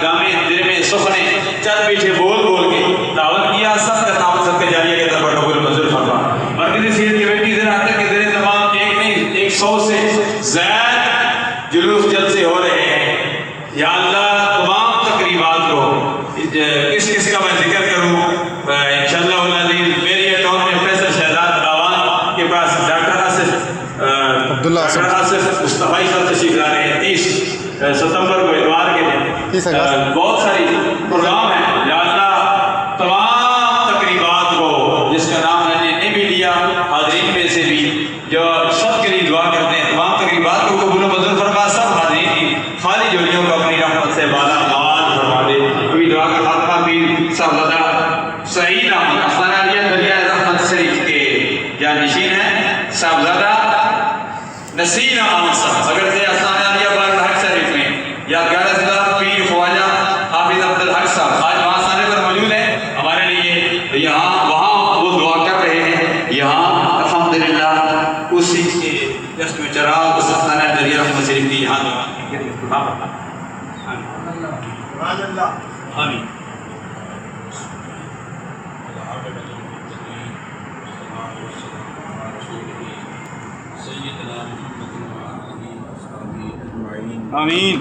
گامے دل میں سخنے چند بیٹھے بول بول کے دعوت کیا سب کا تعاون صدقہ جاریہ کے در پر قبول منظور فرما. مرکزی سیرت کے بیٹی ذرا تک کے ذریعے تمام ایک نہیں 100 سے زائد جلوس جلسے ہو رہے ہیں. یا اللہ تمام تقریبات کو کس کا میں ذکر کروں انشاءاللہ العزیز. میری ٹاؤن میں فیصل شہزاد راوان کے پاس ڈاکٹر آصف مصطفی صاحب تشریف لا رہے ہیں 30 ستمبر کو اتوار کے دن. بہت ساری پروگرام ہیں. یا اللہ تمام تقریبات کو جس کا نام میں نے بھی لیا حاضرین میں سے بھی جو سب کے لیے دعا کرتے ہیں تمام تقریبات کو قبول و منظور فرما. سب حاضرین کی خالی جوڑیوں کو اپنی رحمت سے بالا مال فرما دے. ابھی دعا کا خاتمہ پیر صاحبزادہ سعید احمد آستانہ عالیہ دریا رحمت شریف کے جانشین ہیں صاحبزادہ نصیر احمد صاحب. اگر سے آستانہ عالیہ بارگاہ شریف میں یادگار اصلاح پیر خواجہ حافظ عبدالحق صاحب آج وہاں آستانے پر موجود ہیں ہمارے لیے. یہاں وہاں وہ دعا کر رہے ہیں. یہاں الحمدللہ اسی کے جس میں چراغ اس آستانہ عالیہ رحمت شریف کی یہاں دعا آمین. آمین.